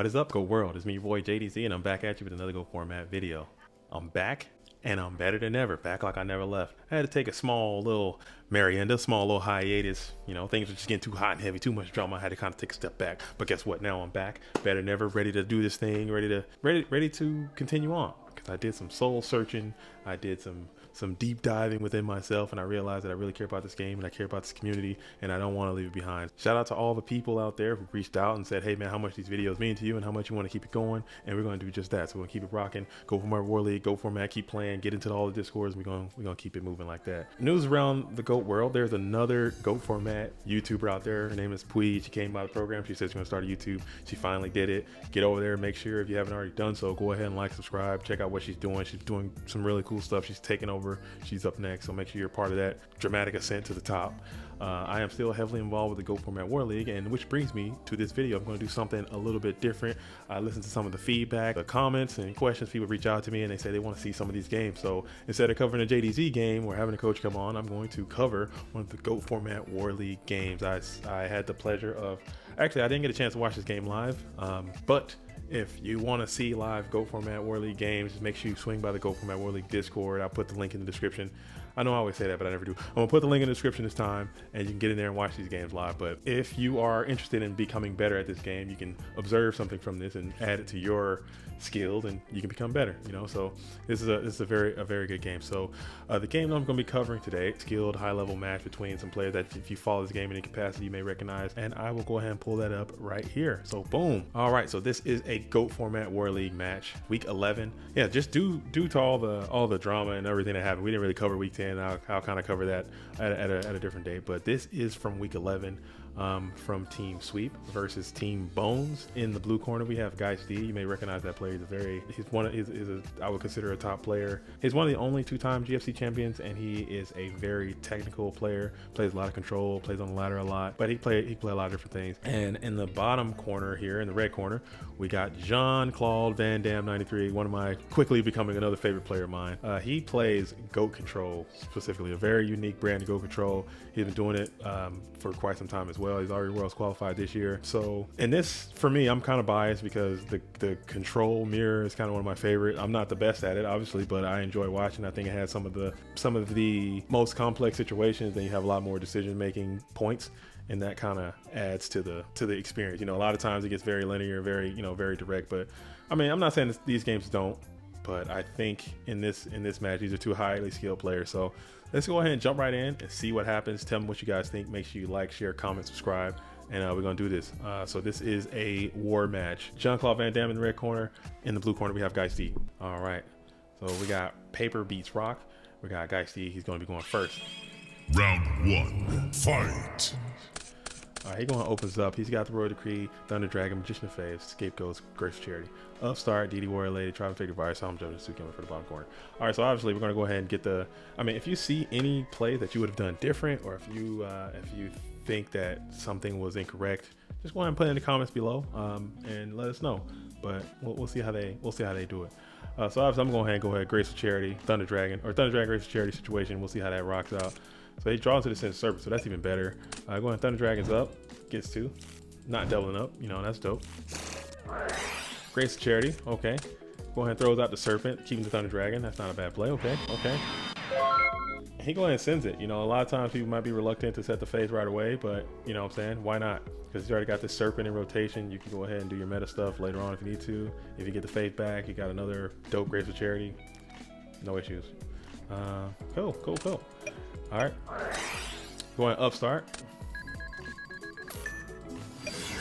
What is up, Go World? It's me, your boy JDZ, and I'm back at you with another Go Format video. I'm back, and I'm better than ever. Back like I never left. I had to take a small little merienda, small little hiatus. You know, things were just getting too hot and heavy, too much drama. I had to kind of take a step back. But guess what? Now I'm back, better than ever, ready to do this thing, ready to continue on. Because I did some soul searching. I did some deep diving within myself, and I realized that I really care about this game and I care about this community, and I don't want to leave it behind. Shout out to all the people out there who reached out and said, hey man, how much these videos mean to you and how much you want to keep it going, and we're going to do just that. So we're going to keep it rocking, go for my Warleague, go format, keep playing, get into all the discords. We're going to keep it moving like that. News around the GOAT world, there's another GOAT format YouTuber out there. Her name is Pui. She came by the program. She said she's going to start a YouTube. She finally did it. Get over there, make sure if you haven't already done so, go ahead and like, subscribe, check out what she's doing. She's doing some really cool stuff. She's taking over. She's up next, so make sure you're part of that dramatic ascent to the top. I am still heavily involved with the Go Format Warleague, and which brings me to this video. I'm going to do something a little bit different. I listened to some of the feedback, the comments and questions. People reach out to me and they say they want to see some of these games. So instead of covering a JDZ game or having a coach come on, I'm going to cover one of the Go Format Warleague games. I had the pleasure of, actually I didn't get a chance to watch this game live, but if you want to see live Go Format Warleague games, just make sure you swing by the Go Format Warleague Discord. I'll put the link in the description. I know I always say that, but I never do. I'm gonna put the link in the description this time, and you can get in there and watch these games live. But if you are interested in becoming better at this game, you can observe something from this and add it to your skills, and you can become better. You know, so this is a very good game. So the game I'm gonna be covering today, skilled high level match between some players that if you follow this game in any capacity you may recognize, and I will go ahead and pull that up right here. So boom. All right, so this is a GOAT Format Warleague match, week 11. Yeah, just due to all the drama and everything that happened, we didn't really cover week 10. I'll kind of cover that at a different date, but this is from week 11, from Team Sweep versus Team Bones. In the blue corner we have Geist. You may recognize that player. I would consider a top player. He's one of the only two-time GFC champions, and he is a very technical player. Plays a lot of control, plays on the ladder a lot, but he play a lot of different things. And in the bottom corner here, in the red corner, we got Jean-Claude Van Damme 93, one of my quickly becoming another favorite player of mine. He plays goat control, specifically a very unique brand of goat control. He's been doing it for quite some time as well. He's already worlds qualified this year. So, and this, for me, I'm kind of biased because the control mirror is kind of one of my favorite. I'm not the best at it, obviously, but I enjoy watching. I think it has some of the most complex situations. Then you have a lot more decision-making points, and that kind of adds to the experience. You know, a lot of times it gets very linear, very direct. But I mean, I'm not saying these games don't, but I think in this match, these are two highly skilled players. So let's go ahead and jump right in and see what happens. Tell me what you guys think. Make sure you like, share, comment, subscribe, and we're gonna do this. So this is a war match. Jean-Claude Van Damme in the red corner. In the blue corner, we have Geist. All right. So we got paper beats rock. We got Geist. He's gonna be going first. Round one, fight. All right, he going opens up. He's got the Royal Decree, Thunder Dragon, Magician of Faith, Scapegoats, Grace Charity, Upstart, DD Warrior Lady, Trial of Victory Virus, I'm jumping Suki for the bottom corner. All right, so obviously we're gonna go ahead and get the. I mean, if you see any play that you would have done different, or if you think that something was incorrect, just go ahead and put it in the comments below, and let us know. But we'll see how they do it. So obviously I'm going to go ahead, Grace of Charity, Thunder Dragon, Grace of Charity situation. We'll see how that rocks out. So he draws to the center serpent, so that's even better. Go ahead, Thunder Dragon's up, gets two, not doubling up, you know, that's dope. Grace of Charity, okay. Go ahead and throws out the serpent, keeping the Thunder Dragon. That's not a bad play, okay. He go ahead and sends it. You know, a lot of times people might be reluctant to set the phase right away, but you know what I'm saying, why not? Because you already got this serpent in rotation. You can go ahead and do your meta stuff later on if you need to. If you get the phase back, you got another dope Grace of Charity. No issues. Cool. All right, going upstart.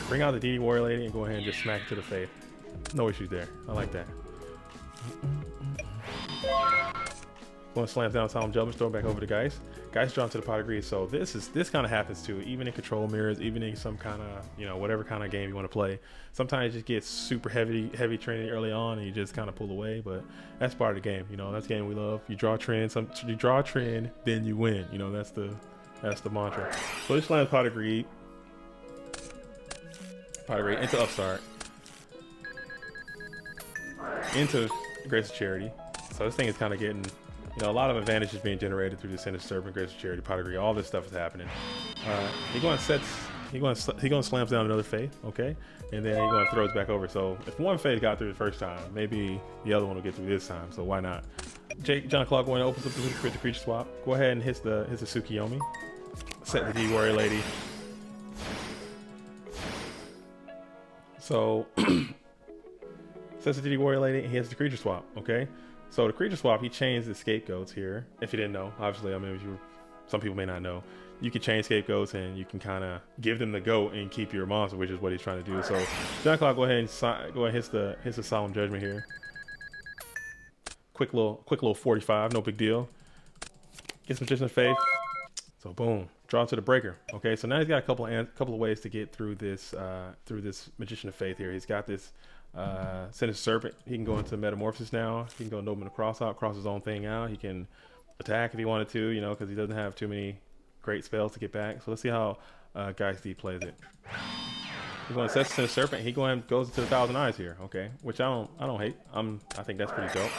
Bring out the DD Warrior Lady and go ahead and just smack it to the face. No issues there. I like that. Going to slam down Solemn Judgment, throw back over to Geist. Geist drawn to the pot of greed. So this kind of happens too, even in control mirrors, even in some kind of, you know, whatever kind of game you want to play. Sometimes it just gets super heavy training early on, and you just kind of pull away. But that's part of the game. You know, that's the game we love. You draw a trend, then you win. You know, that's the mantra. So this slams pot of greed. Into upstart. Into Grace of Charity. So this thing is kind of getting, you know, a lot of advantages being generated through the Center Serpent, Grace of Charity, Pot of Greed. All this stuff is happening. He going sets he gonna slams down another Faith, okay, and then he gonna throws back over. So if one Faith got through the first time, maybe the other one will get through this time. So why not? John Clark going to opens up the creature swap. Go ahead and hits the Tsukiyomi. Set the D Warrior Lady. So sets the D Warrior Lady and he hits the creature swap. Okay, so the creature swap, he changed the scapegoats here. If you didn't know, obviously, I mean, some people may not know. You can change scapegoats and you can kind of give them the goat and keep your monster, which is what he's trying to do. So John Clark, go ahead and hits the Solemn Judgment here. Quick little 45, no big deal. Gets Magician of Faith. So boom, draw to the breaker. Okay, so now he's got a couple of ways to get through this Magician of Faith here. He's got this Sinister Serpent. He can go into Metamorphosis now. He can go Nobleman Cross out, cross his own thing out. He can attack if he wanted to, you know, because he doesn't have too many great spells to get back. So let's see how Geist plays it. He's going to set Sinister Serpent. He goes into the Thousand Eyes here, okay, which I don't hate. I think that's pretty dope.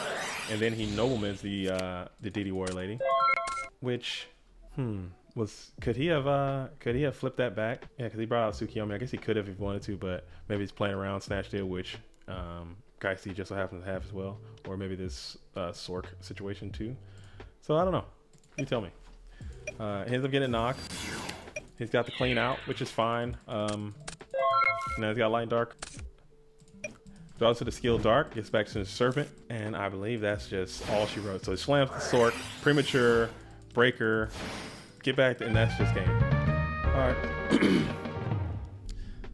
And then he Noblemans the DD Warrior Lady, which could he have flipped that back? Yeah, because he brought out Tsukiyomi. I guess he could have if he wanted to, but maybe he's playing around Snatch Deal, which Geist just so happens to have as well, or maybe this Sork situation too. So I don't know. You tell me. He ends up getting knocked. He's got the clean out, which is fine. Now he's got light and dark. Draws to the skill dark, gets back to the serpent, and I believe that's just all she wrote. So he slams the Sork, premature, breaker, get back, and that's just game. All right.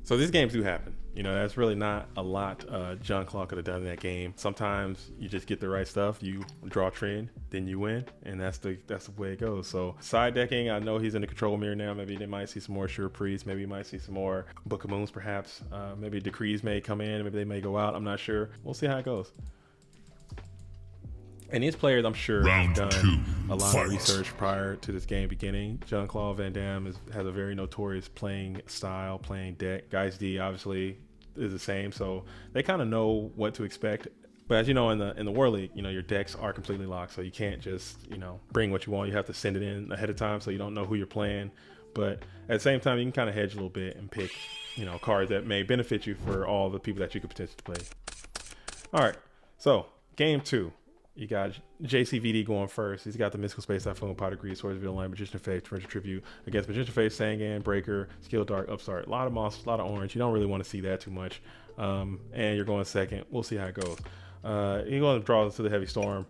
So these games do happen. You know, that's really not a lot John Clark could have done in that game. Sometimes you just get the right stuff, you draw a trend, then you win, and that's the way it goes. So side decking, I know he's in the control mirror now. Maybe they might see some more Sure Priest. Maybe you might see some more Book of Moons, perhaps. Maybe Decrees may come in. Maybe they may go out. I'm not sure. We'll see how it goes. And these players, I'm sure, have done a lot of research prior to this game beginning. Jean-Claude Van Damme has a very notorious playing style, playing deck. Geist D obviously is the same, so they kind of know what to expect. But as you know, in the Warleague, you know, your decks are completely locked, so you can't just, you know, bring what you want. You have to send it in ahead of time, so you don't know who you're playing. But at the same time, you can kind of hedge a little bit and pick, you know, cards that may benefit you for all the people that you could potentially play. All right, so game 2. You got JCVD going first. He's got the Mystical Space, Typhoon, Pot of Greed, Swords of Villain, Magician of Faith, Torrential Tribute. Against Magician of Faith, Sangan, Breaker, Skill Dark, Upstart. A lot of moss, a lot of orange. You don't really want to see that too much. And you're going second. We'll see how it goes. You're going to draw into the Heavy Storm.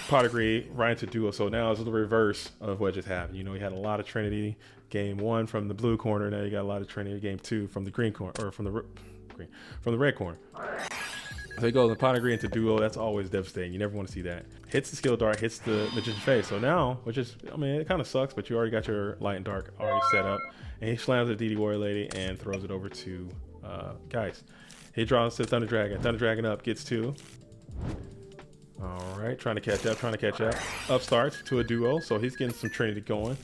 Pot of Greed, right into Duo. So now it's the reverse of what just happened. You know, you had a lot of Trinity. Game 1 from the blue corner. Now you got a lot of Trinity. Game 2 from the green corner, or from the red corner. So he goes in Pot of Greed into Duo. That's always devastating. You never want to see that. Hits the Skill Dark, hits the Magician Face. So now, which is, I mean, it kind of sucks, but you already got your Light and Dark already set up. And he slams the DD Warrior Lady and throws it over to Geist. He draws to Thunder Dragon. Thunder Dragon up, gets 2. All right, trying to catch up. Up starts to a Duo, so he's getting some Trinity going.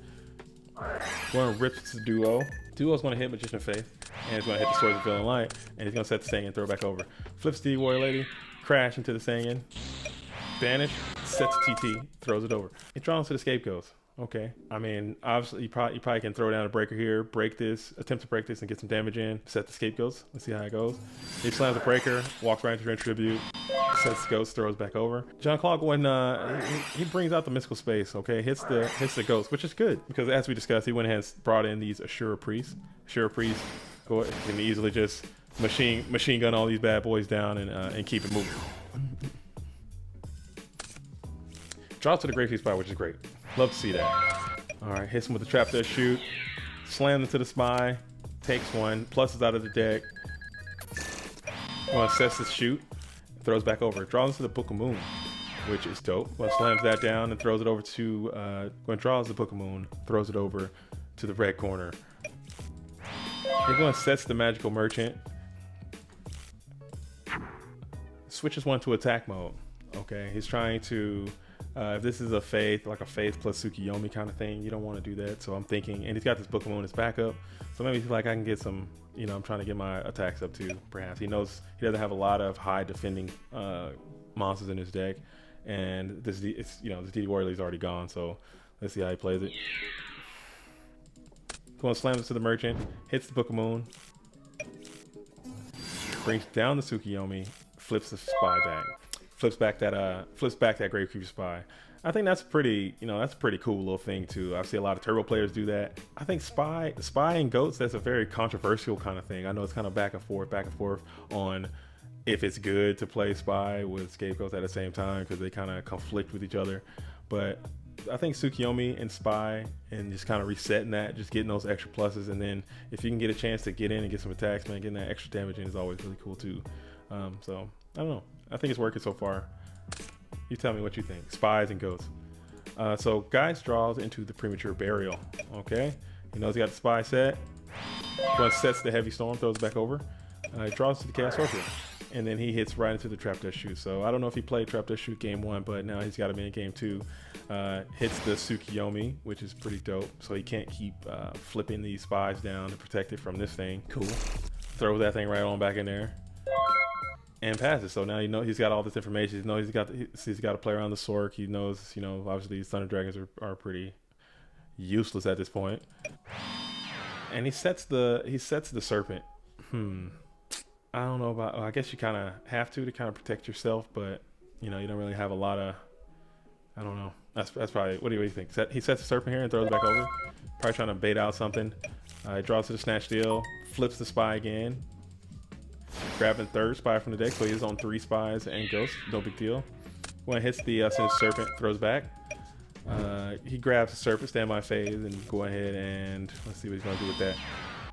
Going to rip the Duo. Duo's going to hit Magician of Faith. And he's going to hit the Swords of Villain Light. And he's going to set the Sangan and throw it back over. Flips the Warrior Lady. Crash into the Sangan. Banish. Sets TT. Throws it over. He draws to the Scapegoats. Okay. I mean, obviously, you probably can throw down a breaker here. Break this. Attempt to break this and get some damage in. Set the Scapegoats. Let's see how it goes. He slams the breaker. Walks right into Tribute. Sets the Ghost. Throws back over. John Clark, when he brings out the Mystical Space, okay, hits the Ghost, which is good. Because as we discussed, he went ahead and brought in these Assura Priests. Assura Priests can easily just machine gun all these bad boys down and keep it moving. Draw to the Great Feast Spy, which is great. Love to see that. All right, hits him with the Trap Death Shoot. Slam into the Spy. Takes 1. Pluses out of the deck. Well, sets the shoot. Throws back over. Draws to the Book of Moon, which is dope. Well, slams that down and throws it over to... when draws the Book of Moon, throws it over to the red corner. He's going to sets the Magical Merchant. Switches 1 to attack mode. Okay, he's trying to... if this is a Faith, like a Faith plus Tsukiyomi kind of thing, you don't want to do that. So I'm thinking, and he's got this Book of Moon as backup. So maybe he's like, I can get some, you know, I'm trying to get my attacks up too, perhaps. He knows he doesn't have a lot of high defending monsters in his deck. And this DD Warrior is already gone. So let's see how he plays it. Going slams into the merchant, hits the Book of Moon, brings down the Tsukuyomi, flips the spy back, flips back that Gravekeeper spy. I think that's pretty, that's a pretty cool little thing too. I see a lot of turbo players do that. I think spy and goats, that's a very controversial kind of thing. I know it's kind of back and forth on if it's good to play spy with scapegoats at the same time because they kind of conflict with each other. But I think Tsukuyomi and spy and just kind of resetting that, just getting those extra pluses, and then if you can get a chance to get in and get some attacks, man, getting that extra damage in is always really cool too. So I don't know. I think it's working so far. You tell me what you think. Spies and goats. So Geist draws into the premature burial. Okay, he knows he got the spy set. But sets the heavy storm, throws it back over. He draws to the chaos sorcerer, and then he hits right into the trap death shoot. So I don't know if he played trap death shoot game 1, but now he's got him in game 2. Hits the Tsukuyomi, which is pretty dope. So he can't keep flipping these spies down to protect it from this thing. Cool. Throws that thing right on back in there. And passes. So now he's got all this information. He knows he's got to play around the Sork. He knows, obviously these Thunder Dragons are pretty useless at this point. And he sets the Serpent. I don't know about. I guess you kind of have to kind of protect yourself, but you don't really have a lot of. I don't know. That's probably. What do you think? He sets the Serpent here and throws it back over. Probably trying to bait out something. He draws to the Snatch Deal. Flips the spy again. Grabbing third spy from the deck, so he's on 3 spies and ghosts. No big deal. When it hits the Serpent, throws back. He grabs the Serpent, standby phase, and go ahead and let's see what he's gonna do with that.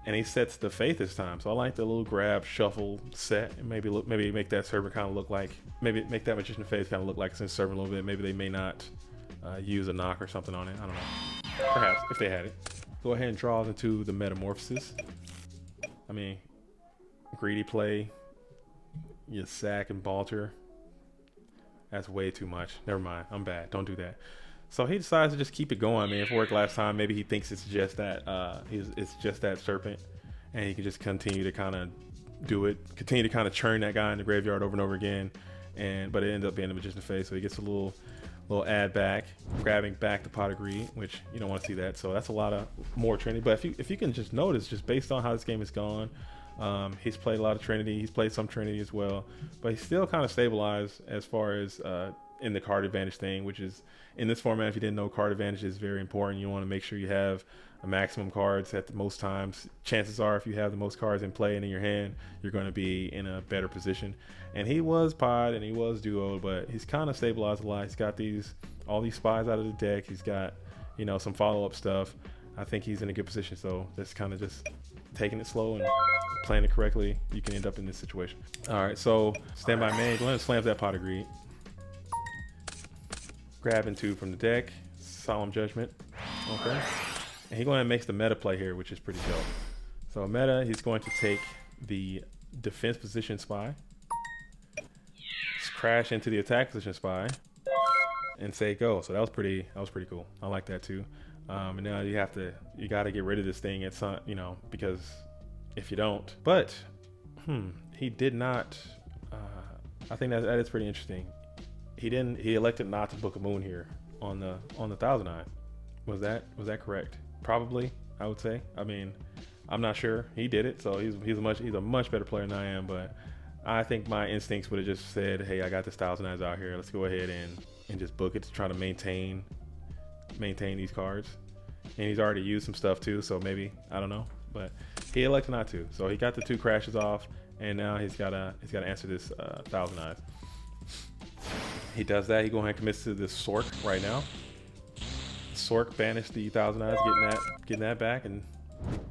And he sets the Faith this time. So I like the little grab, shuffle set, and maybe make that Serpent kind of look like, maybe make that Magician Faith kind of look like since Serpent a little bit. Maybe they may not use a knock or something on it. I don't know. Perhaps if they had it. Go ahead and draw into the Metamorphosis. I mean, greedy play, you sack and Balter. That's way too much. Never mind. I'm bad. Don't do that. So he decides to just keep it going. I mean, if it worked last time, maybe he thinks it's just that it's just that Serpent, and he can just continue to kind of do it, continue to kind of churn that guy in the graveyard over and over again. But it ended up being the Magician Face, so he gets a little add back, grabbing back the Pot of Greed, which you don't want to see that. So that's a lot of more Trinity. But if you can just notice, just based on how this game has gone. He's played a lot of Trinity. He's played some Trinity as well, but he's still kind of stabilized as far as in the card advantage thing, which is in this format. If you didn't know, card advantage is very important. You want to make sure you have a maximum cards at the most times. Chances are, if you have the most cards in play and in your hand, you're going to be in a better position. And he was pod and he was duo, but he's kind of stabilized a lot. He's got all these spies out of the deck. He's got some follow-up stuff. I think he's in a good position. So that's kind of just taking it slow and playing it correctly, you can end up in this situation. All right, so standby main, go ahead and slams that Pot of Greed. Grabbing 2 from the deck, Solemn Judgment. Okay, and he go ahead and makes the meta play here, which is pretty dope. So meta, he's going to take the defense position spy, crash into the attack position spy, and say go. So that was pretty cool. I like that too. And now you got to get rid of this thing at some, because if you don't, but he did not. I think that is pretty interesting. He elected not to book a moon here on the Thousand Eye. Was that correct? Probably, I would say. I mean, I'm not sure. He did it, so he's a much better player than I am. But I think my instincts would have just said, hey, I got this Thousand Eyes out here. Let's go ahead and just book it to try to maintain these cards. And he's already used some stuff too, so maybe, I don't know, but he elected not to. So he got the 2 crashes off, and now he's got to answer this Thousand Eyes. He does that. He go ahead and commits to this Sork right now. Sork banished the Thousand Eyes, getting that back and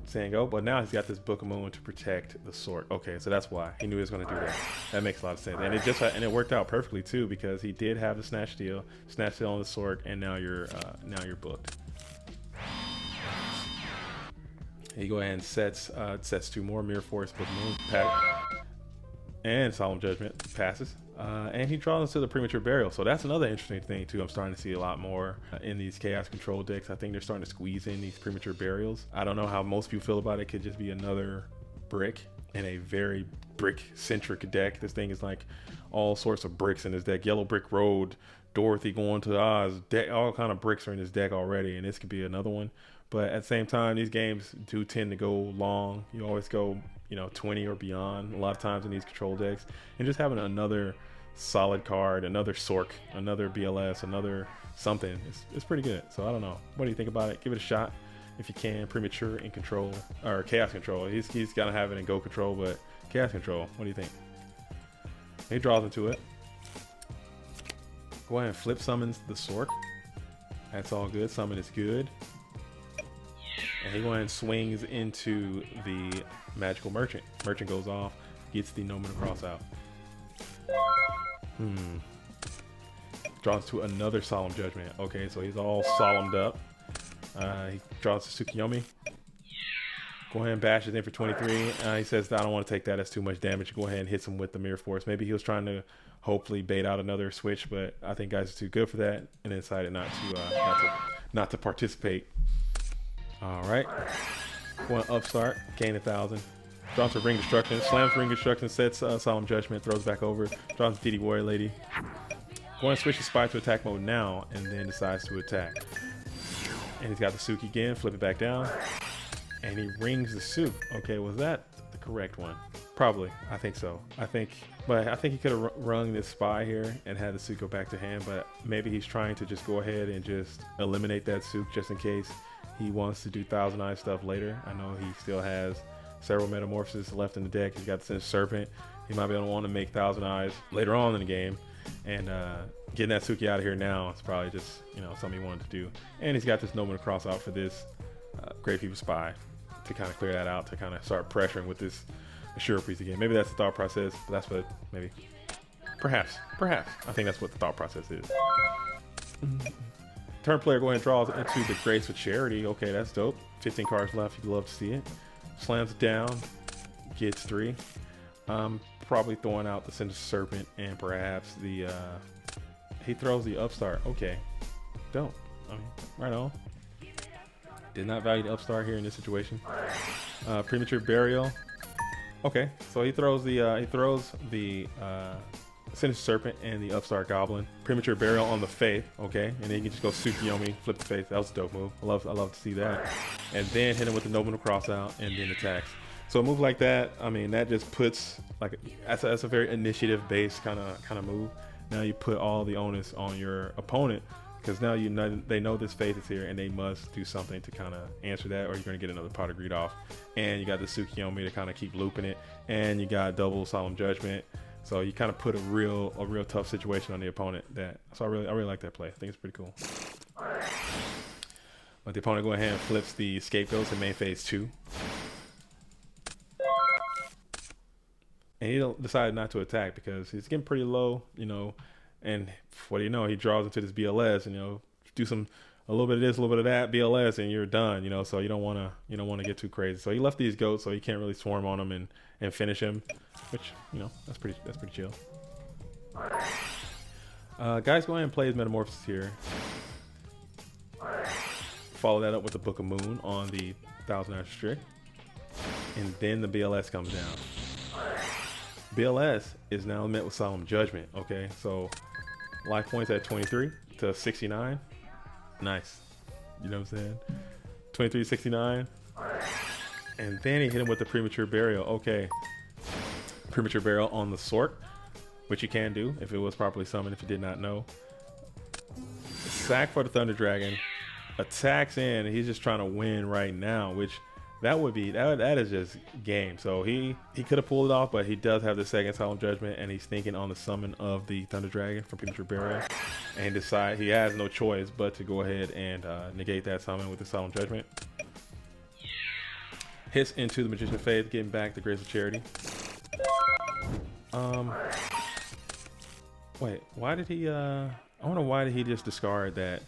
saying go. But now he's got this Book of Moon to protect the Sork. Okay, so that's why he knew he was going to do that. That makes a lot of sense, and it worked out perfectly too, because he did have the Snatch Deal on the Sork, and now you're booked. He go ahead and sets 2 more Mirror Force, Book of Moon, and Solemn Judgment passes. And he draws into the Premature Burial. So that's another interesting thing too. I'm starting to see a lot more in these Chaos Control decks. I think they're starting to squeeze in these Premature Burials. I don't know how most people feel about it. It could just be another brick in a very brick-centric deck. This thing is like all sorts of bricks in this deck. Yellow Brick Road, Dorothy going to Oz, all kind of bricks are in this deck already, and this could be another one. But at the same time, these games do tend to go long. You always go, 20 or beyond a lot of times in these control decks. And just having another solid card, another Sork, another BLS, another something, it's pretty good. So I don't know. What do you think about it? Give it a shot if you can. Premature in control, or chaos control. He's gotta have it in go control, but chaos control, what do you think? He draws into it. Go ahead and flip summons the Sork. That's all good. Summon is good. And he go ahead and swings into the magical merchant. Merchant goes off, gets the Nomen Cross out. Draws to another Solemn Judgment. Okay, so he's all solemned up. He draws to Tsukuyomi. Go ahead and bash it in for 23. He says, I don't want to take that. That's too much damage. Go ahead and hits him with the Mirror Force. Maybe he was trying to hopefully bait out another switch, but I think guys are too good for that, and decided not to participate. All right. One upstart, gain 1,000. Draws for Ring Destruction, slams Ring Destruction, sets Solemn Judgment, throws back over, draws DD Warrior Lady. Go and switch the Spy to attack mode now, and then decides to attack. And he's got the Suki again, flip it back down, and he rings the Suki. Okay, was that the correct one? Probably, I think so. But I think he could have rung this Spy here and had the Suki go back to hand, but maybe he's trying to just go ahead and just eliminate that Suki just in case he wants to do Thousand Eyes stuff later. I know he still has several Metamorphoses left in the deck. He's got the Sinister Serpent. He might be able to want to make Thousand Eyes later on in the game. And getting that Suki out of here now is probably just, something he wanted to do. And he's got this Nomen Cross out for this Great People Spy to kind of clear that out, to kind of start pressuring with this Assure Priest again. Maybe that's the thought process. But that's what, maybe. Perhaps. I think that's what the thought process is. Turn player go ahead and draws into the Grace with Charity. Okay, that's dope. 15 cards left. You'd love to see it. Slams it down. Gets 3. Probably throwing out the Sinister Serpent and perhaps the he throws the Upstart. Okay, dope. I mean, right on. Did not value the Upstart here in this situation. Premature Burial. Okay, so he throws the Sinister Serpent and the Upstart Goblin. Premature Burial on the Faith. Okay, and then you can just go Tsukuyomi, flip the Faith. That was a dope move. I love to see that. And then hit him with the Nomen Cross out and then attacks. So a move like that, I mean, that just puts that's a very initiative based kind of move. Now you put all the onus on your opponent, because now they know this Faith is here and they must do something to kind of answer that, or you're going to get another Pot of Greed off. And you got the Tsukuyomi to kind of keep looping it, and you got double Solemn Judgment. So you kind of put a real tough situation on the opponent. So I really like that play. I think it's pretty cool. But the opponent go ahead and flips the Scapegoats in main phase 2. And he decided not to attack because he's getting pretty low, and what do you know, he draws into this BLS and, do a little bit of this, a little bit of that, BLS, and you're done, so you don't want to get too crazy. So he left these goats so he can't really swarm on them and finish him, which, that's pretty chill. Guys, go ahead and play his Metamorphosis here. Follow that up with the Book of Moon on the Thousand Eyes Strict, and then the BLS comes down. BLS is now met with Solemn Judgment. Okay, so life points at 23 to 69. Nice. You know what I'm saying? 23 to 69. And then he hit him with the Premature Burial. Okay. Premature Burial on the Sork, which you can do if it was properly summoned, if you did not know. Sack for the Thunder Dragon. Attacks in. He's just trying to win right now, which that is just game. So he could have pulled it off, but he does have the second Solemn Judgment, and he's thinking on the summon of the Thunder Dragon from Premature Burial, and he has no choice but to go ahead and negate that summon with the Solemn Judgment. Hits into the Magician of Faith, getting back the Grace of Charity. Wait, why did he I wonder why did he just discard that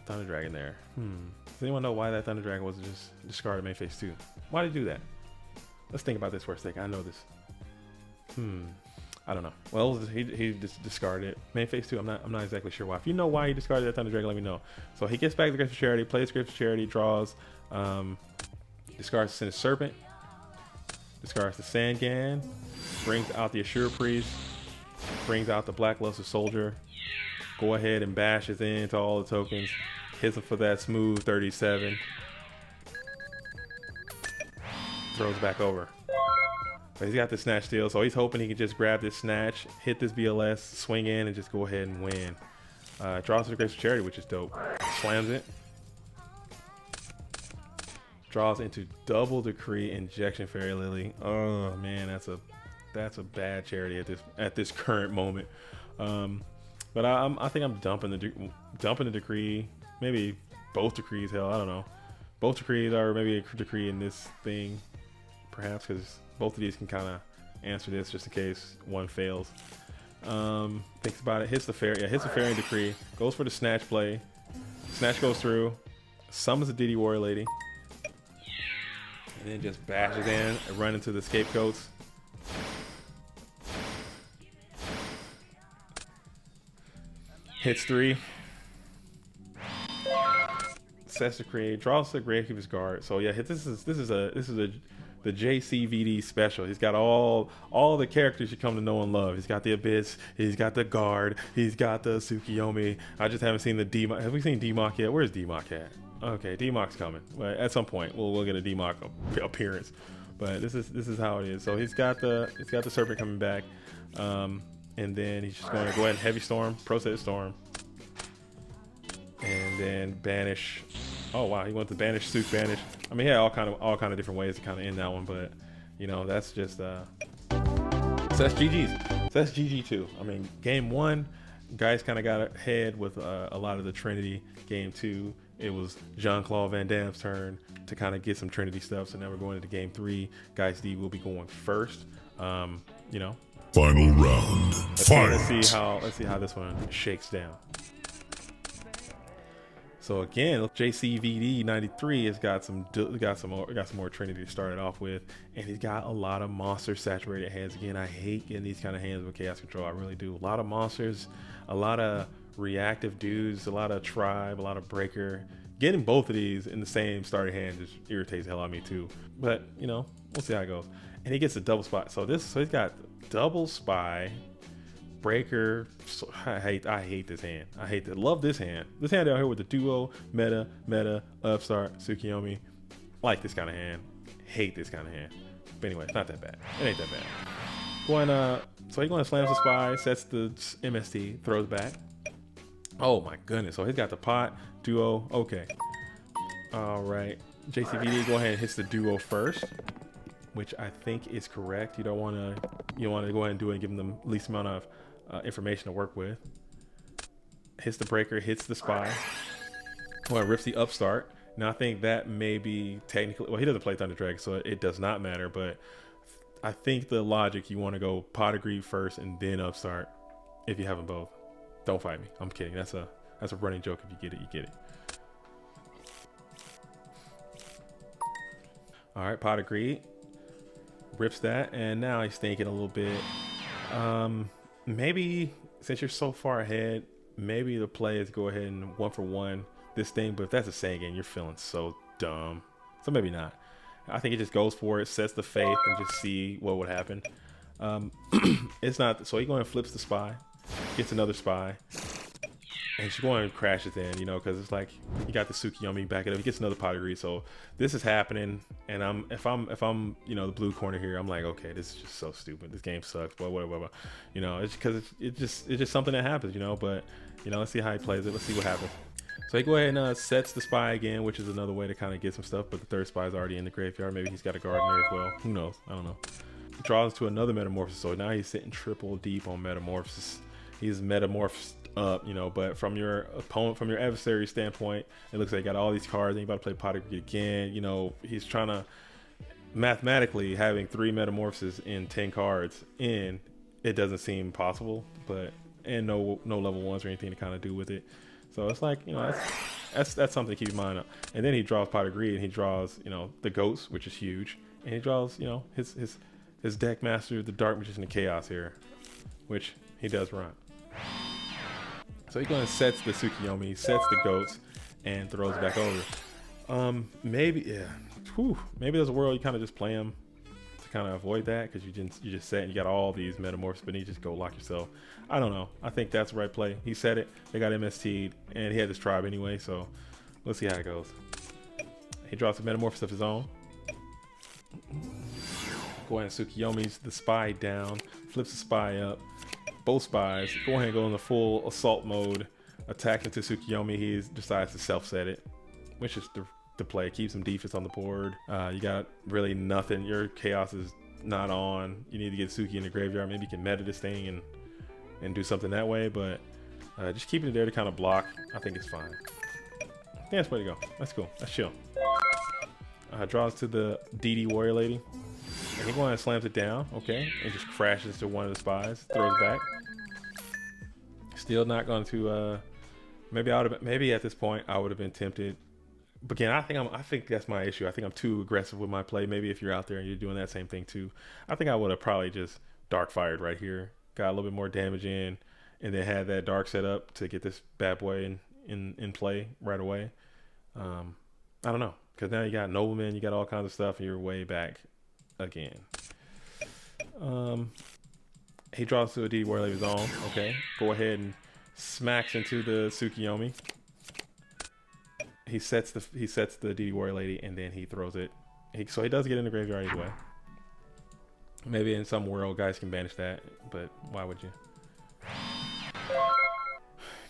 Thunder Dragon there? Does anyone know why that Thunder Dragon wasn't just discarded main phase 2? Why did he do that? Let's think about this for a second. I know this. I don't know. Well, he just discarded it. Main phase 2, I'm not exactly sure why. If you know why he discarded that Thunder Dragon, let me know. So he gets back the Grace of Charity, plays Grace of Charity, draws, discards Sinister Serpent, discards the Sangan, brings out the Assure Priest, brings out the Blackluster Soldier. Go ahead and bashes into all the tokens. Hits him for that smooth 37. Throws back over. But he's got the snatch steal, so he's hoping he can just grab this snatch, hit this BLS, swing in, and just go ahead and win. Draws to the Graceful Charity, which is dope. Slams it. Draws into Double Decree Injection Fairy Lily. Oh man, that's a bad charity at this current moment. But I think I'm dumping the decree. Maybe both decrees. Hell, I don't know. Both decrees, or maybe a decree in this thing, perhaps, because both of these can kind of answer this just in case one fails. Thinks about it. Hits the fairy. Yeah, hits the fairy and decree. Goes for the snatch play. Snatch goes through. Summons the Diddy Warrior Lady. And then just bashes in and run into the scapegoats. Hits 3. Sets the create. Draws the Gravekeeper's Guard. So yeah, this is the JCVD special. He's got all the characters you come to know and love. He's got the Abyss. He's got the Guard. He's got the Tsukiyomi. I just haven't seen the D-Mock. Have we seen D-Mock yet? Where's D-Mock at? Okay, D-Mock's coming. Well, at some point we'll get a D-Mock appearance. But this is how it is. So he's got the Serpent coming back. And then he's just going to go ahead and Heavy Storm, Process Storm, and then banish. Oh wow, he went to banish, Sook banish. I mean, he had all kind of different ways to kind of end that one, but you know, that's just so that's GG's. So that's GG too. I mean, game 1, guys kind of got ahead with a lot of the Trinity. Game 2, it was Jean-Claude Van Damme's turn to kind of get some Trinity stuff. So now we're going into game 3. Guys D will be going first. You know. Final round. Fight. Let's see how this one shakes down. So again, JCVD93 has got some more Trinity to start it off with, and he's got a lot of monster saturated hands. Again, I hate getting these kind of hands with Chaos Control. I really do. A lot of monsters, a lot of reactive dudes, a lot of Tribe, a lot of Breaker. Getting both of these in the same starting hand just irritates the hell out of me too. But you know, we'll see how it goes. And he gets a double spot. So he's got double spy, Breaker. So I hate this hand. Love this hand. This hand out here with the duo, meta, upstart, Tsukiyomi. Like this kind of hand. Hate this kind of hand. But anyway, it's not that bad. It ain't that bad. So he's going to slam the spy, sets the MST, throws back. Oh my goodness. So he's got the pot, duo. Okay. All right. JCVD, go ahead and hits the duo first, which I think is correct. You want to go ahead and do it and give them the least amount of information to work with. Hits the Breaker, hits the spy. Well, rips the upstart. Now I think that may be technically, well, he doesn't play Thunder Dragon, so it does not matter, but I think the logic, you want to go Pot of Greed first and then upstart if you have them both. Don't fight me. I'm kidding. That's a running joke. If you get it, you get it. All right, Pot of Greed. Rips that, and now he's thinking a little bit. Maybe since you're so far ahead, maybe the play is go ahead and 1-for-1 this thing. But if that's a Sangan, you're feeling so dumb. So maybe not. I think it just goes for it, sets the faith, and just see what would happen. It's not. So he going and flips the spy, gets another spy, and she's going and crashes in, you know, because it's like you got the Tsukiyomi back it up. He gets another Pot of Greed, so this is happening. And if I'm you know, the blue corner here, I'm like, okay, this is just so stupid. This game sucks. Blah blah blah blah. You know, it's because it's just something that happens, you know. But you know, let's see how he plays it. Let's see what happens. So he go ahead and sets the spy again, which is another way to kind of get some stuff. But the third spy is already in the graveyard. Maybe he's got a guard in there as well. Who knows? I don't know. Draws to another Metamorphosis. So now he's sitting triple deep on Metamorphosis. He's metamorphosed up, you know, but from your opponent, from your adversary standpoint, it looks like he got all these cards and he's about to play Pot of Greed again. You know, he's trying to mathematically having 3 Metamorphoses in 10 cards in, it doesn't seem possible, but and no level 1s or anything to kind of do with it. So it's like, you know, that's something to keep in mind. And then he draws Pot of Greed and he draws, you know, the Ghosts, which is huge, and he draws, you know, his deck master, the Dark Magician of Chaos here, which he does run. So he goes and sets the Tsukiyomi, sets the Goats, and throws it back over. Maybe, yeah. Whew, maybe there's a world you kind of just play him to kind of avoid that because you just set and you got all these metamorphs, but you just go lock yourself. I don't know. I think that's the right play. He said it. They got MST'd, and he had this tribe anyway, so let's see how it goes. He draws a metamorphosis of his own. Go ahead and Tsukiyomi's the spy down, flips the spy up, both spies. Go ahead and go into full assault mode, attack into Tsukiyomi. He decides to self-set it, which is the play. Keep some defense on the board. You got really nothing. Your chaos is not on. You need to get Suki in the graveyard. Maybe you can meta this thing and do something that way, but just keeping it there to kind of block, I think it's fine. I think that's the way to go. That's cool. That's chill. Draws to the DD Warrior Lady. And he going and slams it down, okay, and just crashes to one of the spies, throws it back. Still not going to. Maybe at this point I would have been tempted. But again, I think that's my issue. I think I'm too aggressive with my play. Maybe if you're out there and you're doing that same thing too, I think I would have probably just dark fired right here, got a little bit more damage in, and then had that dark set up to get this bad boy in play right away. I don't know, because now you got noblemen, you got all kinds of stuff, and you're way back again. He draws to a DD Warrior of his own. Okay, go ahead and smacks into the Tsukiyomi. He sets the DD Warrior Lady, and then he throws it. So he does get in the graveyard either way. Maybe in some world guys can banish that, but why would you?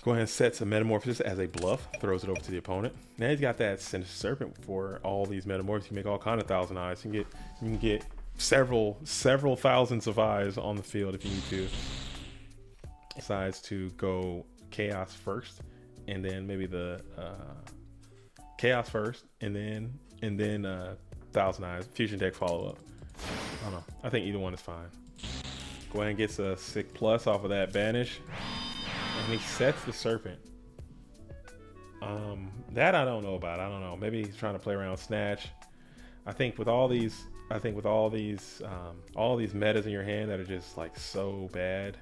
Go ahead and sets a metamorphosis as a bluff, throws it over to the opponent. Now he's got that Sinister Serpent for all these metamorphoses. You can make all kind of thousand eyes. You can get several thousands of eyes on the field if you need to. Decides to go Chaos first, and then maybe the Chaos first, and then Thousand Eyes Fusion deck follow up. I don't know. I think either one is fine. Go ahead and gets a 6+ off of that banish, and he sets the Serpent. That I don't know about. I don't know. Maybe he's trying to play around Snatch. I think with all these metas in your hand that are just like so bad,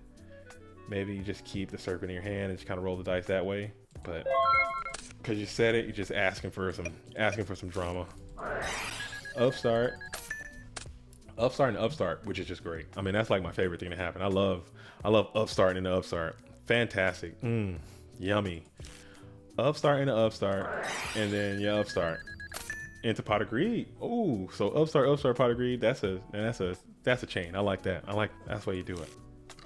maybe you just keep the Serpent in your hand and just kind of roll the dice that way. But because you said it, you're just asking for some drama. Upstart and upstart, which is just great. I mean, that's like my favorite thing to happen. I love upstart into upstart. Fantastic. Yummy. Upstart into upstart, and then yeah, upstart into Pot of Greed. Oh, so upstart, Pot of Greed. That's a chain. I like that. That's why you do it.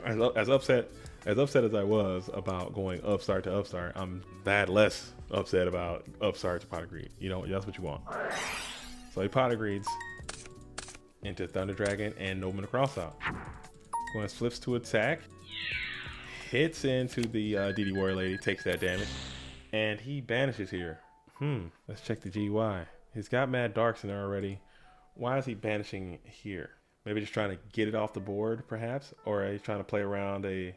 As upset as I was about going upstart to upstart, I'm that less upset about upstart to Pot of Greed. You know, that's what you want. So he Pot of Greeds into Thunder Dragon and Nobleman Crossout. Going flips to attack, hits into the DD Warrior Lady, takes that damage, and he banishes here. Let's check the GY. He's got Mad Darks in there already. Why is he banishing here? Maybe just trying to get it off the board, perhaps, or he's trying to play around a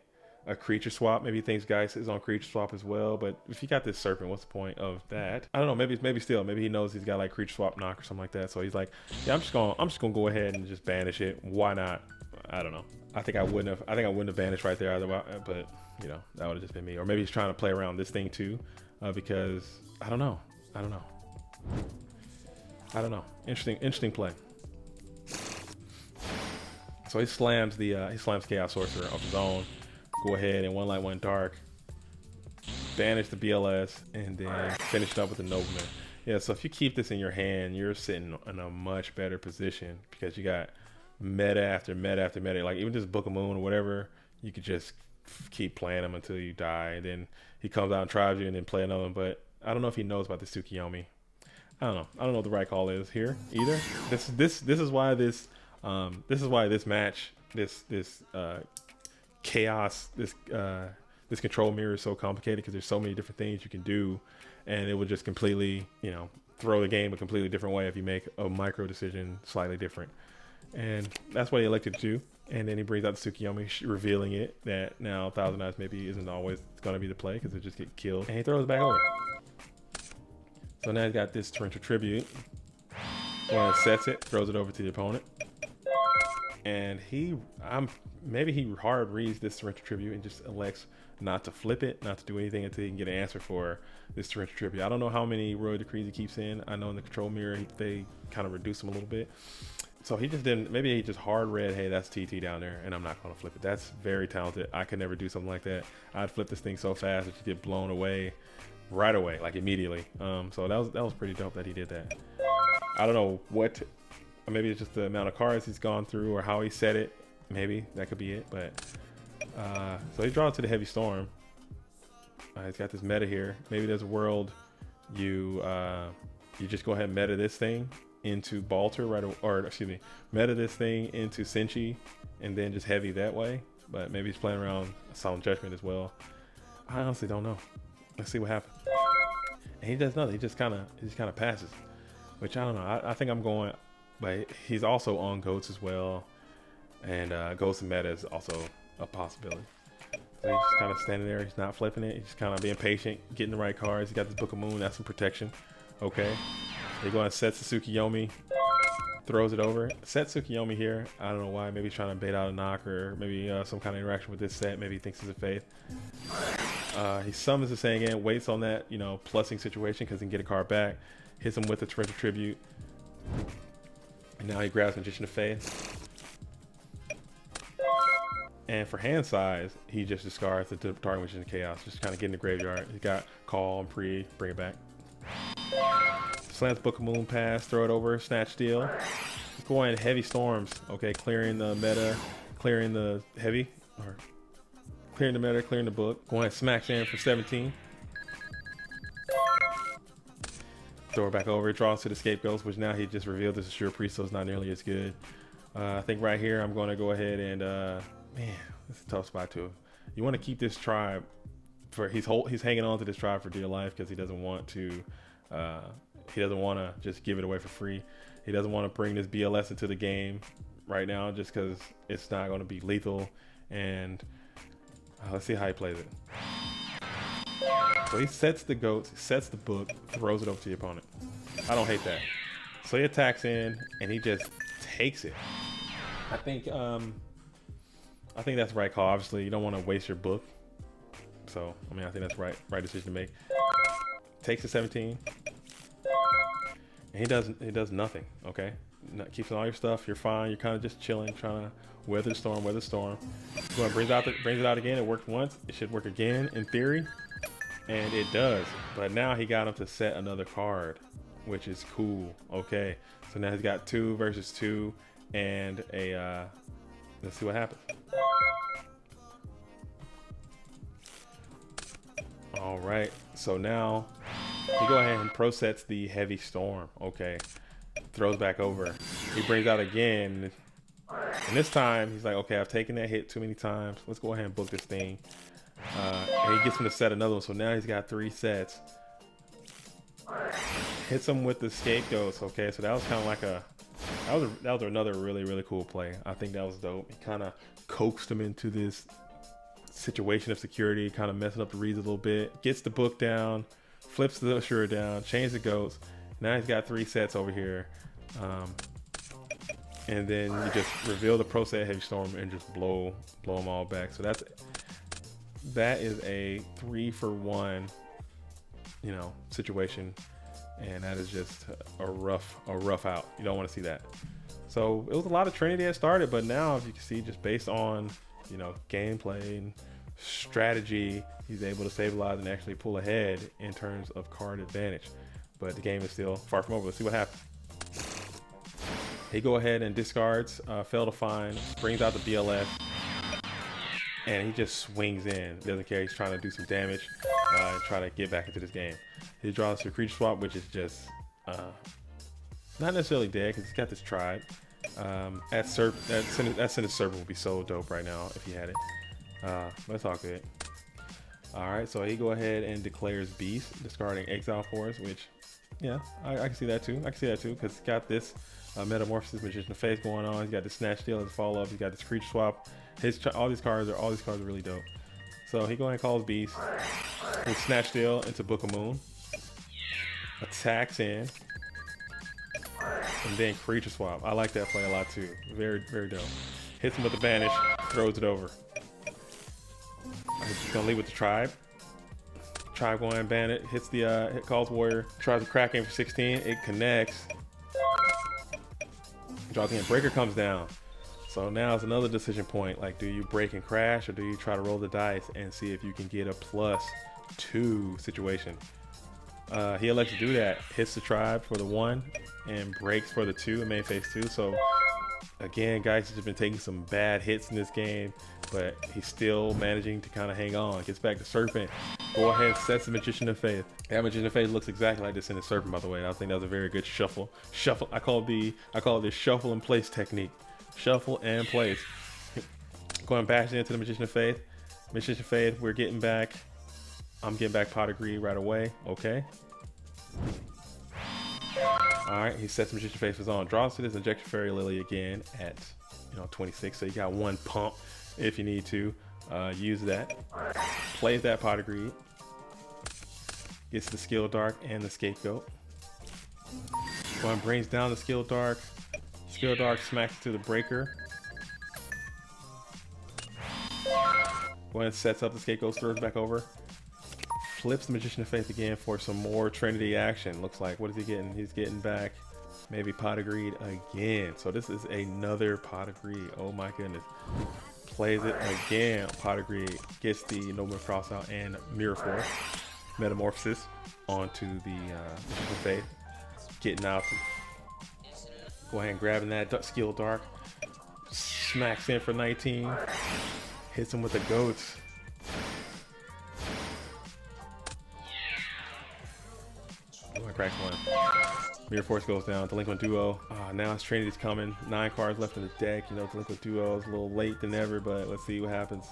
creature swap. Maybe he thinks Geist is on creature swap as well. But if you got this Serpent, what's the point of that? I don't know. Maybe he knows he's got like creature swap knock or something like that. So he's like, yeah, I'm just gonna go ahead and just banish it. Why not? I don't know. I think I wouldn't have banished right there either. But you know, that would have just been me. Or maybe he's trying to play around this thing too, because I don't know. Interesting play. So he slams Chaos Sorcerer of his own. Go ahead and one light, one dark. Banish the BLS and then finish it up with the Nobleman. Yeah, so if you keep this in your hand, you're sitting in a much better position because you got meta after meta after meta. Like even just Book of Moon or whatever, you could just keep playing him until you die. And then he comes out and tribes you and then play another one. But I don't know if he knows about the Tsukiyomi. I don't know. I don't know what the right call is here either. This is why this match, this chaos, this control mirror is so complicated because there's so many different things you can do, and it would just completely, throw the game a completely different way if you make a micro decision slightly different. And that's what he elected to do. And then he brings out the Tsukiyomi, revealing it that now Thousand Eyes maybe isn't always going to be the play because it just get killed. And he throws it back over. So now he's got this Torrential Tribute. Well, sets it, throws it over to the opponent. And maybe he hard reads this Torrential Tribute and just elects not to flip it, not to do anything until he can get an answer for this Torrential Tribute. I don't know how many Royal Decrees he keeps in. I know in the control mirror they kind of reduce him a little bit. So he just didn't, maybe he just hard read, hey, that's TT down there, and I'm not going to flip it. That's very talented. I could never do something like that. I'd flip this thing so fast that you get blown away right away, like immediately. So that was pretty dope that he did that. I don't know what, maybe it's just the amount of cards he's gone through or how he set it. Maybe that could be it. But so he draws to the heavy storm. He's got this meta here. Maybe there's a world you just go ahead and meta this thing into Balter, right? Or excuse me, meta this thing into Senshi and then just heavy that way. But maybe he's playing around Solemn Judgment as well. I honestly don't know. Let's see what happens. And he does nothing. He just kind of passes, which I don't know. I think I'm going, but he's also on goats as well, and goats and meta is also a possibility. So he's just kind of standing there. He's not flipping it. He's just kind of being patient, getting the right cards. He got this Book of Moon. That's some protection. Okay. They go and set Tsukuyomi, throws it over. Set Tsukuyomi here. I don't know why. Maybe he's trying to bait out a knock or maybe some kind of interaction with this set. Maybe he thinks it's a faith. He summons the Sangan, waits on that, you know, plussing situation because he can get a card back. Hits him with the Torrential Tribute. And now he grabs Magician of Faith. And for hand size, he just discards the target Magician of Chaos. Just kind of get in the graveyard. He got Call and Pre, bring it back. Slams Book of Moon pass, throw it over, Snatch Steal. Go in Heavy Storms. Okay, clearing the meta, clearing the heavy, or clearing the meta, clearing the book. Go ahead, smacks in for 17. Throw it back over, draws to the Scapegoats, which now he just revealed this is Sure Priest, so it's not nearly as good. I think right here I'm going to go ahead and, man, this is a tough spot too. You want to keep this tribe for, he's hanging on to this tribe for dear life because he doesn't want to, just give it away for free. He doesn't want to bring this BLS into the game right now just because it's not going to be lethal. And let's see how he plays it. So he sets the goats, sets the book, throws it over to the opponent. I don't hate that. So he attacks in and he just takes it. I think that's the right call. Obviously, you don't want to waste your book. So I mean, I think that's right decision to make. Takes the 17. And he does nothing. Okay, keeps all your stuff. You're fine. You're kind of just chilling, trying to weather the storm. Go and brings it out again. It worked once. It should work again in theory, and it does. But now he got him to set another card, which is cool. Okay, so now he's got 2 versus 2, and a. Let's see what happens. All right, so now he go ahead and pro sets the Heavy Storm. Okay, throws back over. He brings out again, and this time he's like, okay, I've taken that hit too many times. Let's go ahead and book this thing. And he gets him to set another one. So now he's got 3 sets. Hits him with the Scapegoats. Okay, so that was kind of like that was another really cool play. I think that was dope. He kind of coaxed him into this situation of security, kind of messing up the reads a little bit. Gets the book down, flips the Assure down, changes the goats. Now he's got 3 sets over here. And then you just reveal the pro set Heavy Storm and just blow them all back. So that is a 3-for-1, you know, situation. And that is just a rough out. You don't want to see that. So it was a lot of Trinity that started, but now, as you can see, just based on, you know, gameplay and strategy, he's able to stabilize and actually pull ahead in terms of card advantage. But the game is still far from over. Let's see what happens. He go ahead and discards, Fail to Find, brings out the BLS, and he just swings in. Doesn't care. He's trying to do some damage and try to get back into this game. He draws a creature swap, which is just not necessarily dead because he's got this tribe. That Sinister Serpent would be so dope right now if he had it. Let's talk good. All right, so he go ahead and declares Beast, discarding Exile Force, which, yeah, I can see that too. Because he's got this Metamorphosis, Magician of Faith going on. He's got the Snatch Steal as a follow-up. He's got this creature swap. All these cards are really dope. So he go ahead and calls Beast. With Snatch Steal into Book of Moon. Attacks in. And then creature swap. I like that play a lot too. Very dope. Hits him with the Banish. Throws it over. He's gonna leave with the Tribe. Tribe going and ban it. Hits the calls Warrior. Tries to crack in for 16. It connects. Draws again. Breaker comes down. So now it's another decision point. Like, do you break and crash, or do you try to roll the dice and see if you can get a +2 situation? He elects to do that. Hits the tribe for the 1 and breaks for the 2 in main phase 2. So again, Geist has just been taking some bad hits in this game, but he's still managing to kind of hang on. Gets back to Serpent. Go ahead, sets the Magician of Faith. That Magician of Faith looks exactly like this in the Serpent, by the way. I think that was a very good shuffle. I call it this shuffle and place technique. Shuffle and place. Going back into the Magician of Faith. Magician of Faith, we're getting back. I'm getting back Pot of Greed right away. Okay. Alright, he sets Magician of Faith is on. Draws to this Injection Fairy Lily again at 26. So you got 1 pump if you need to. Use that. Plays that Pot of Greed. Gets the Skill Dark and the Scapegoat. One brings down the Skill Dark. Skill Dark smacks to the Breaker. Go ahead and sets up the Scapegoat, throws back over. Flips the Magician of Faith again for some more Trinity action. Looks like, what is he getting? He's getting back maybe Pot of Greed again. So this is another Pot of Greed. Oh my goodness. Plays it again. Pot of Greed. Gets the Nobleman Cross out and Mirror Force. Metamorphosis onto the Magician of Faith. Getting out. Go ahead and grabbing that Skill Dark. Smacks in for 19. Hits him with the goats. Oh, I cracked 1. Mirror Force goes down. Delinquent Duo. Now it's Trinity's coming. 9 cards left in the deck. Delinquent Duo is a little late than ever, but let's see what happens.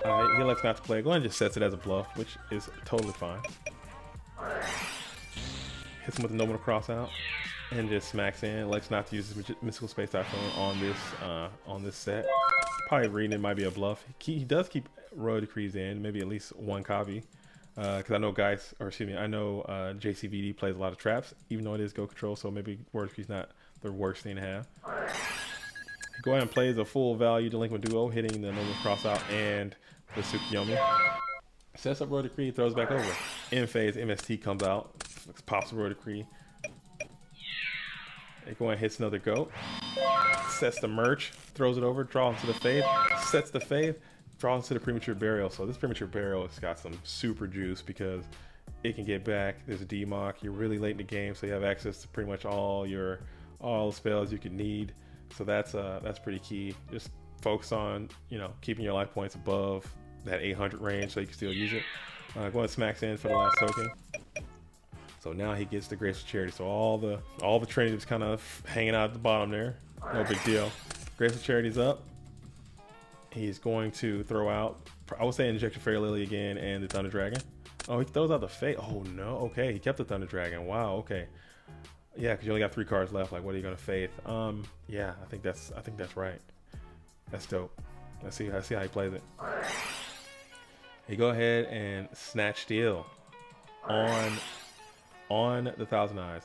He elects not to play. Go ahead and just sets it as a bluff, which is totally fine. Hits him with the Nobleman Cross out and just smacks in. Elects not to use his Mystical Space Typhoon on this set. Probably reading it might be a bluff. He does keep Royal Decrees in, maybe at least 1 copy. Because I know JCVD plays a lot of traps, even though it is Go Control, so maybe Royal Decree's not the worst thing to have. Go ahead and plays a full value Delinquent Duo, hitting the Nobleman Cross out and the Tsukuyomi. Sets up Royal Decree, throws back over. In phase, MST comes out, pops the Royal Decree. They go and hits another goat. Sets the Merch, throws it over, draws into the Faith, sets the Faith, draws into the Premature Burial. So this Premature Burial has got some super juice because it can get back. There's a DMOC. You're really late in the game, so you have access to pretty much all the spells you could need. So that's pretty key. Just focus on keeping your life points above that 800 range so you can still use it. Go ahead and smacks in for the last token. So now he gets the Graceful Charity. So all the Trinity was kind of hanging out at the bottom there. No big deal. Graceful Charity's up. He's going to throw out, I would say, Injection Fairy Lily again and the Thunder Dragon. Oh, he throws out the Fate. Oh no. Okay, he kept the Thunder Dragon. Wow. Okay. Yeah, because you only got 3 cards left. Like, what are you gonna Faith? Yeah, I think that's right. That's dope. Let's see how he plays it. He go ahead and Snatch Steal on the Thousand Eyes.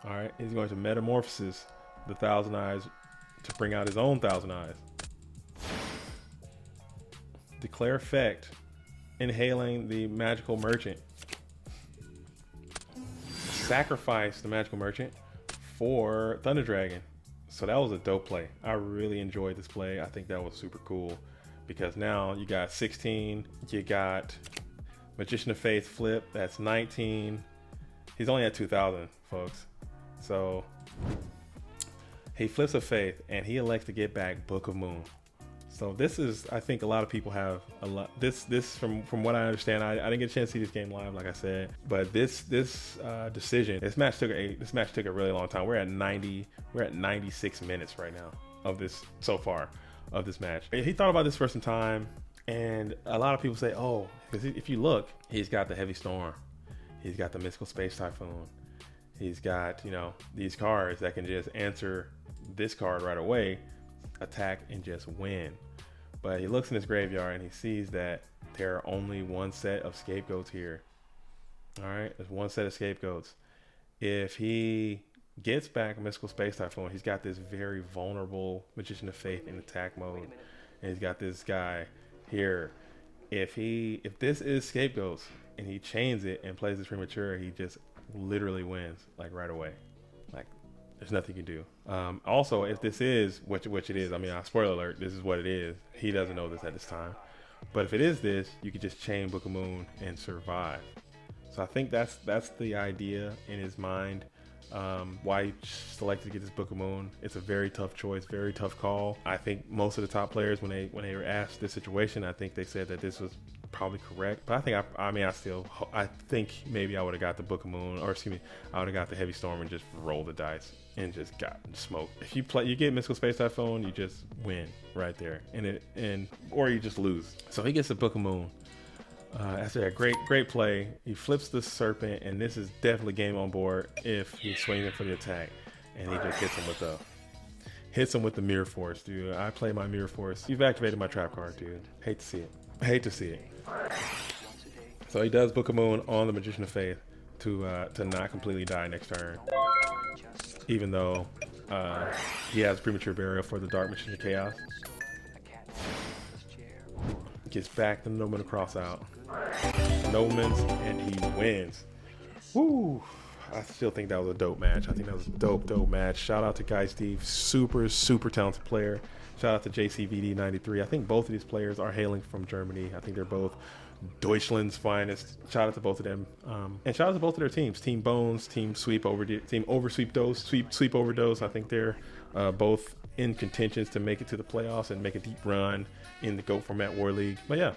All right, he's going to Metamorphosis the Thousand Eyes to bring out his own Thousand Eyes. Declare effect, inhaling the Magical Merchant. Sacrifice the Magical Merchant for Thunder Dragon. So that was a dope play. I really enjoyed this play. I think that was super cool because now you got 16, you got Magician of Faith flip, that's 19. He's only at 2,000, folks. So he flips a Faith and he elects to get back Book of Moon. So this is, I think a lot of people have a lot. This from what I understand, I didn't get a chance to see this game live, like I said. But this match took a really long time. We're at 96 minutes right now of this so far of this match. He thought about this for some time, and a lot of people say, oh, because if you look, he's got the Heavy Storm, he's got the Mystical Space Typhoon, he's got these cards that can just answer this card right away, attack and just win. But he looks in his graveyard and he sees that there are only 1 set of scapegoats here. All right, there's 1 set of scapegoats. If he gets back Mystical Space Typhoon, he's got this very vulnerable Magician of Faith in attack mode, and he's got this guy here. If this is scapegoats and he chains it and plays this Premature, he just literally wins like right away. Like, There's nothing you can do. Also, if this is what it is, I mean, spoiler alert, this is what it is. He doesn't know this at this time. But if it is this, you could just chain Book of Moon and survive. So I think that's the idea in his mind. Why he selected to get this Book of Moon. It's a very tough choice, very tough call. I think most of the top players, when they were asked this situation, I think they said that this was probably correct. But I think maybe I would have got the Book of Moon, or excuse me, I would have got the Heavy Storm and just rolled the dice and just got smoked. If you get Mystical Space Typhoon, you just win right there, or you just lose. So he gets the Book of Moon. After that great play, he flips the Serpent, and this is definitely game on board if he's swinging for the attack, and he just hits him with the Mirror Force, dude. I play my Mirror Force. You've activated my trap card, dude. Hate to see it. So he does Book of Moon on the Magician of Faith to not completely die next turn, even though he has premature burial for the Dark Magician of Chaos. Gets back the Nobleman cross out. Nobleman's, and he wins. Woo! I still think that was a dope match. I think that was a dope match. Shout out to Geist, super talented player. Shout out to JCVD93. I think both of these players are hailing from Germany. I think they're both Deutschland's finest. Shout out to both of them, and shout out to both of their teams. Team Bones, Team Oversweep Dose, Sweep Overdose. I think they're both in contentions to make it to the playoffs and make a deep run in the GOAT format Warleague. But yeah,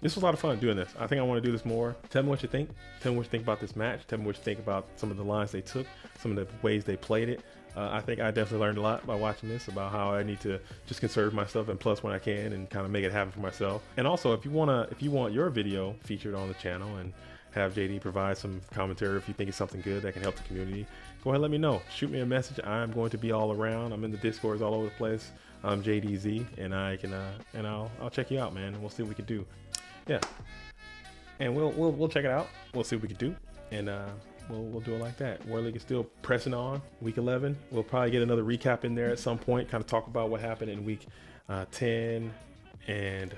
this was a lot of fun doing this. I think I want to do this more. Tell me what you think. Tell me what you think about this match. Tell me what you think about some of the lines they took, some of the ways they played it. I think I definitely learned a lot by watching this, about how I need to just conserve myself and plus when I can and kind of make it happen for myself. And also, if you want your video featured on the channel and have JD provide some commentary, if you think it's something good that can help the community, go ahead and let me know. Shoot me a message. I'm going to be all around. I'm in the Discords all over the place. I'm JDZ, and I'll check you out, man, and we'll see what we can do. Yeah, and we'll check it out. We'll see what we can do, and we'll do it like that. Warleague is still pressing on. Week 11, we'll probably get another recap in there at some point, kind of talk about what happened in week 10 and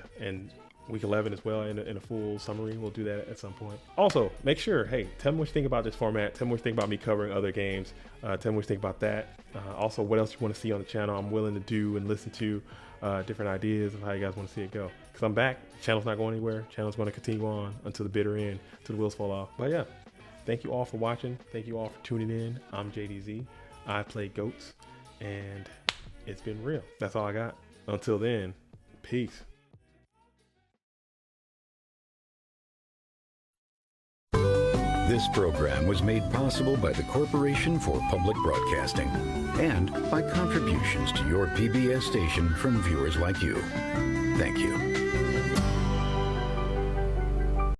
week 11 as well, in a full summary. We'll do that at some point. Also, make sure, hey, tell me what you think about this format. Tell me what you think about me covering other games. Tell me what you think about that. Also, what else you want to see on the channel. I'm willing to do and listen to different ideas of how you guys want to see it go. Because I'm back. The channel's not going anywhere. The channel's going to continue on until the bitter end, till the wheels fall off. But yeah, thank you all for watching. Thank you all for tuning in. I'm JDZ. I play goats, and it's been real. That's all I got. Until then, peace. This program was made possible by the Corporation for Public Broadcasting and by contributions to your PBS station from viewers like you. Thank you.